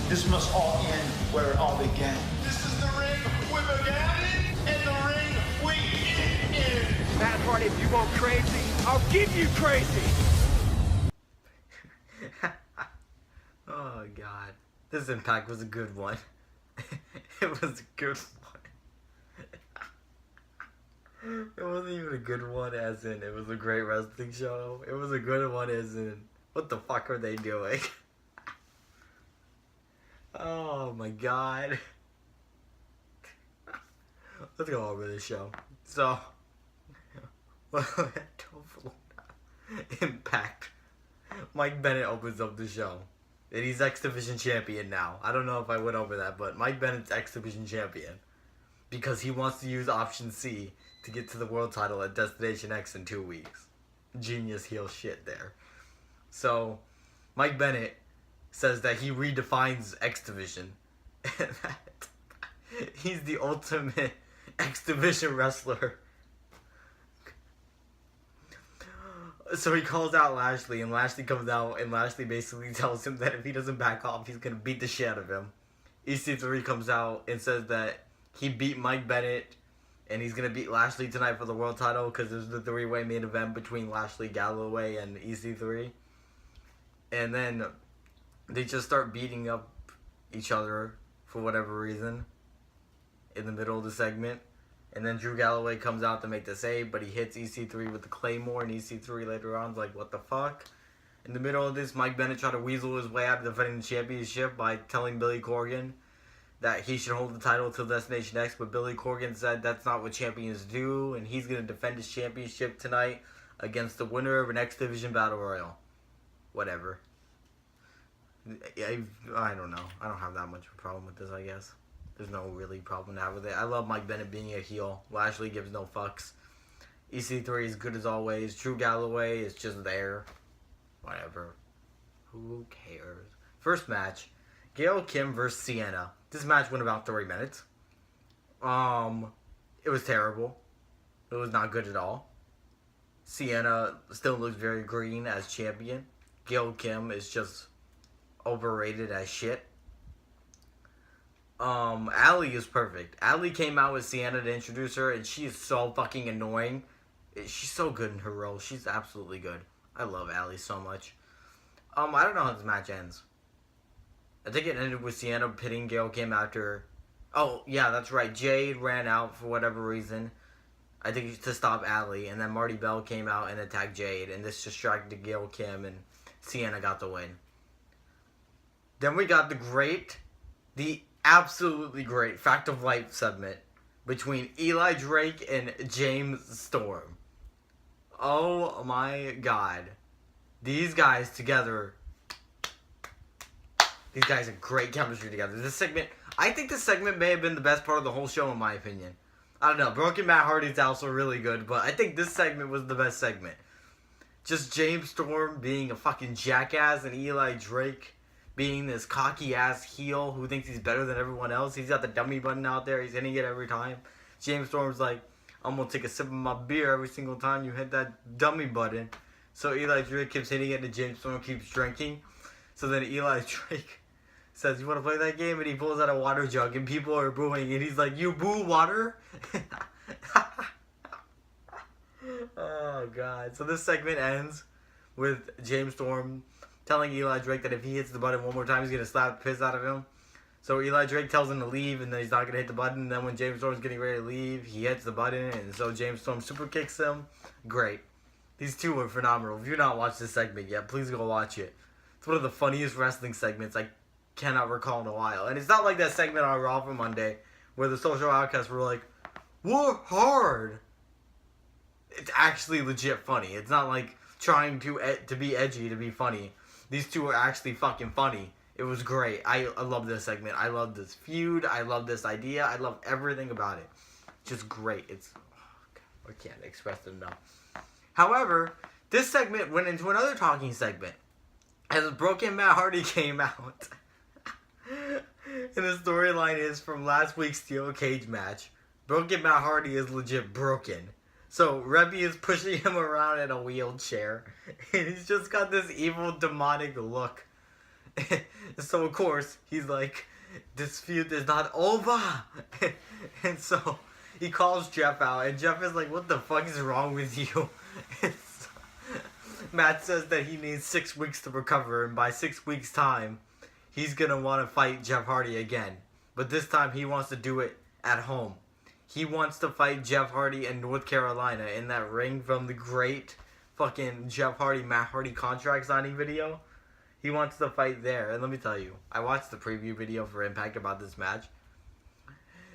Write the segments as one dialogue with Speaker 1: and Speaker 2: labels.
Speaker 1: This must all end where it all began. This is the ring we began in, and the ring we end in.
Speaker 2: Matt Hardy, if you want crazy, I'll give you crazy.
Speaker 3: Oh god, this Impact was a good one. It was a good one. It wasn't even a good one as in it was a great wrestling show. It was a good one as in what the fuck are they doing? Oh my god. Let's go over this show. So, Impact. Mike Bennett opens up the show. And he's X Division champion now. I don't know if I went over that, but Mike Bennett's X Division champion. Because he wants to use option C to get to the world title at Destination X in 2 weeks. Genius heel shit there. So, Mike Bennett says that he redefines X Division. And that he's the ultimate X Division wrestler. So he calls out Lashley, and Lashley comes out, and Lashley basically tells him that if he doesn't back off, he's going to beat the shit out of him. EC3 comes out and says that he beat Mike Bennett, and he's going to beat Lashley tonight for the world title, because there's the three-way main event between Lashley, Galloway, and EC3. And then they just start beating up each other for whatever reason in the middle of the segment. And then Drew Galloway comes out to make the save, but he hits EC3 with the Claymore, and EC3 later on is like, what the fuck? In the middle of this, Mike Bennett tried to weasel his way out of defending the championship by telling Billy Corgan that he should hold the title till Destination X, but Billy Corgan said that's not what champions do, and he's going to defend his championship tonight against the winner of an X Division Battle Royal. Whatever. I don't know. I don't have that much of a problem with this, I guess. There's no really problem to have with it. I love Mike Bennett being a heel. Lashley gives no fucks. EC3 is good as always. Drew Galloway is just there. Whatever. Who cares? First match. Gail Kim versus Sienna. This match went about 3 minutes. It was terrible. It was not good at all. Sienna still looks very green as champion. Gail Kim is just overrated as shit. Allie is perfect. Allie came out with Sienna to introduce her, and she is so fucking annoying. She's so good in her role. She's absolutely good. I love Allie so much. I don't know how this match ends. I think it ended with Sienna pitting Gail Kim after... Oh, yeah, that's right. Jade ran out for whatever reason. I think to stop Allie, and then Marty Bell came out and attacked Jade, and this distracted Gail Kim, and Sienna got the win. Then we got the absolutely great Fact of Life segment between Eli Drake and James Storm. Oh my god. These guys together, these guys have great chemistry together. This segment, I think this segment may have been the best part of the whole show in my opinion. I don't know, Broken Matt Hardy's also really good, but I think this segment was the best segment. Just James Storm being a fucking jackass and Eli Drake being this cocky-ass heel who thinks he's better than everyone else. He's got the dummy button out there. He's hitting it every time. James Storm's like, I'm going to take a sip of my beer every single time you hit that dummy button. So Eli Drake keeps hitting it and James Storm keeps drinking. So then Eli Drake says, you want to play that game? And he pulls out a water jug and people are booing. And he's like, you boo water? Oh, God. So this segment ends with James Storm telling Eli Drake that if he hits the button one more time, he's going to slap the piss out of him. So Eli Drake tells him to leave, and then he's not going to hit the button. And then when James Storm's getting ready to leave, he hits the button, and so James Storm super kicks him. Great. These two were phenomenal. If you've not watched this segment yet, please go watch it. It's one of the funniest wrestling segments I cannot recall in a while. And it's not like that segment on Raw for Monday where the Social Outcasts were like, work hard. It's actually legit funny. It's not like trying to be edgy to be funny. These two are actually fucking funny. It was great. I love this segment. I love this feud. I love this idea. I love everything about it. Just great. It's... Oh God, I can't express it enough. However, this segment went into another talking segment. As Broken Matt Hardy came out. And the storyline is from last week's Steel Cage match. Broken Matt Hardy is legit broken. So, Rebby is pushing him around in a wheelchair. And he's just got this evil, demonic look. So of course he's like, this feud is not over. And so he calls Jeff out, and Jeff is like, what the fuck is wrong with you? Matt says that he needs 6 weeks to recover, and by 6 weeks time he's gonna want to fight Jeff Hardy again, but this time he wants to do it at home. He wants to fight Jeff Hardy in North Carolina in that ring from the great fucking Jeff Hardy Matt Hardy contract signing video. He wants to fight there. And let me tell you, I watched the preview video for Impact about this match.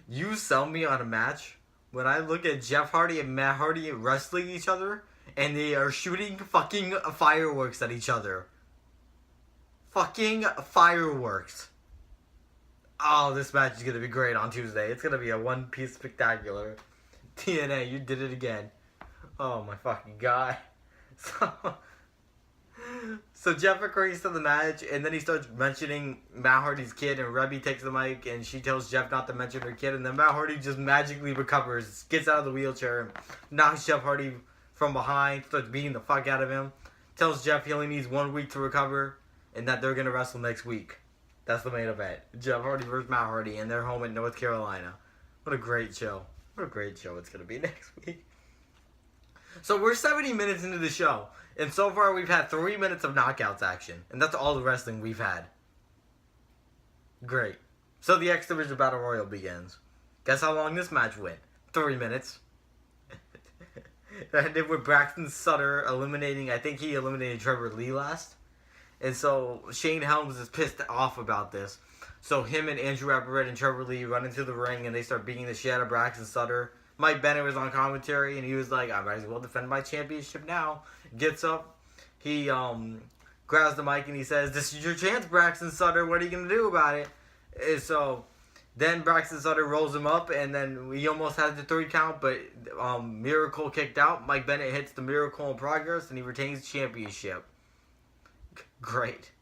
Speaker 3: You sell me on a match when I look at Jeff Hardy and Matt Hardy wrestling each other and they are shooting fucking fireworks at each other. Fucking fireworks. Oh, this match is going to be great on Tuesday. It's going to be a one-piece spectacular. TNA, you did it again. Oh my fucking god. So Jeff agrees to the match, and then he starts mentioning Matt Hardy's kid, and Rebby takes the mic, and she tells Jeff not to mention her kid, and then Matt Hardy just magically recovers, gets out of the wheelchair, and knocks Jeff Hardy from behind, starts beating the fuck out of him, tells Jeff he only needs 1 week to recover, and that they're going to wrestle next week. That's the main event. Jeff Hardy versus Matt Hardy, and they're home in North Carolina. What a great show. What a great show it's going to be next week. So we're 70 minutes into the show, and so far we've had 3 minutes of knockouts action, and that's all the wrestling we've had. Great. So the X Division Battle Royal begins. Guess how long this match went? 3 minutes. It ended with Braxton Sutter eliminating, I think he eliminated Trevor Lee last. And so Shane Helms is pissed off about this. So him and Andrew Everett and Trevor Lee run into the ring and they start beating the shit out of Braxton Sutter. Mike Bennett was on commentary and he was like, I might as well defend my championship now. Gets up, he grabs the mic and he says, this is your chance, Braxton Sutter. What are you going to do about it? And so then Braxton Sutter rolls him up and then he almost had the 3 count, but Miracle kicked out. Mike Bennett hits the Miracle in Progress and he retains the championship. Great.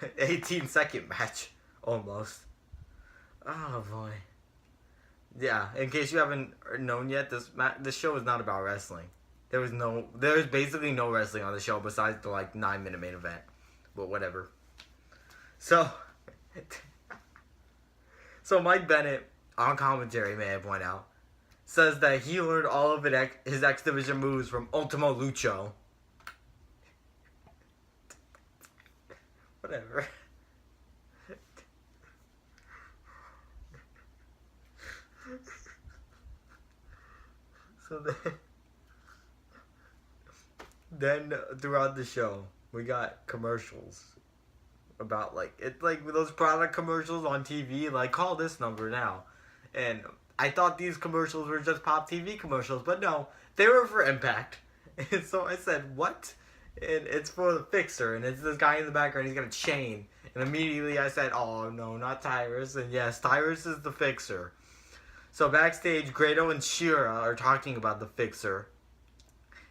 Speaker 3: 18-second match. Almost. Oh boy. Yeah, in case you haven't known yet, this show is not about wrestling. There's basically no wrestling on the show besides the 9-minute main event. But whatever. So Mike Bennett, on commentary, may I point out, says that he learned all of his X Division moves from Ultimo Lucho. Whatever. So then throughout the show, we got commercials about those product commercials on TV, call this number now. And I thought these commercials were just Pop TV commercials, but no, they were for Impact. And so I said, what? And it's for the Fixer, and it's this guy in the background, he's got a chain. And immediately I said, oh no, not Tyrus. And yes, Tyrus is the Fixer. So backstage, Grado and Shira are talking about the Fixer.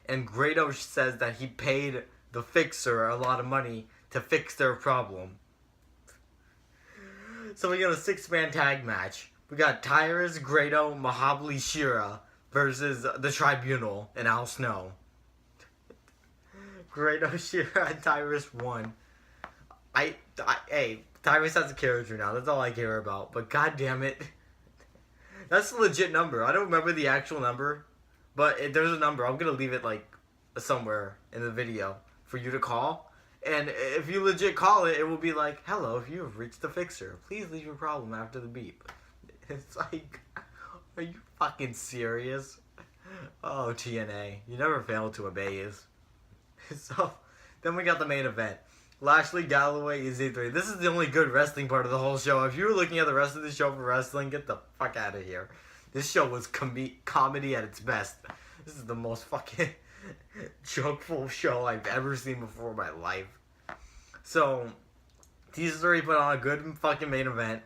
Speaker 3: And Grado says that he paid the Fixer a lot of money to fix their problem. So we got a 6-man tag match. We got Tyrus, Grado, Mahabali Shira versus the Tribunal and Al Snow. Grado, Shira, and Tyrus won. Hey, Tyrus has a character now. That's all I care about. But god damn it. That's a legit number. I don't remember the actual number. But there's a number. I'm going to leave it somewhere in the video for you to call. And if you legit call it, it will be like, hello, if you have reached the Fixer, please leave your problem after the beep. It's like, are you fucking serious? Oh, TNA. You never fail to obey us. So, then we got the main event. Lashley, Galloway, EC3. This is the only good wrestling part of the whole show. If you were looking at the rest of the show for wrestling, get the fuck out of here. This show was comedy at its best. This is the most fucking jokeful show I've ever seen before in my life. So, these 3 put on a good fucking main event.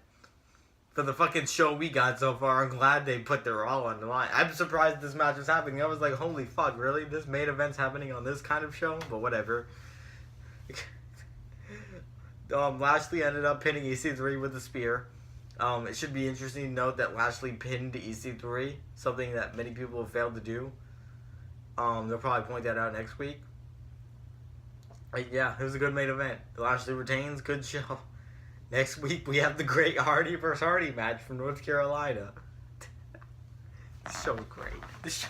Speaker 3: For the fucking show we got so far, I'm glad they put their all on the line. I'm surprised this match was happening. I was like, holy fuck, really? This main event's happening on this kind of show? But whatever. Lashley ended up pinning EC3 with a spear. It should be interesting to note that Lashley pinned EC3, something that many people have failed to do. They'll probably point that out next week. Yeah, it was a good main event. Lashley retains. Good show. Next week we have the Great Hardy versus Hardy match from North Carolina. This show was great. This show.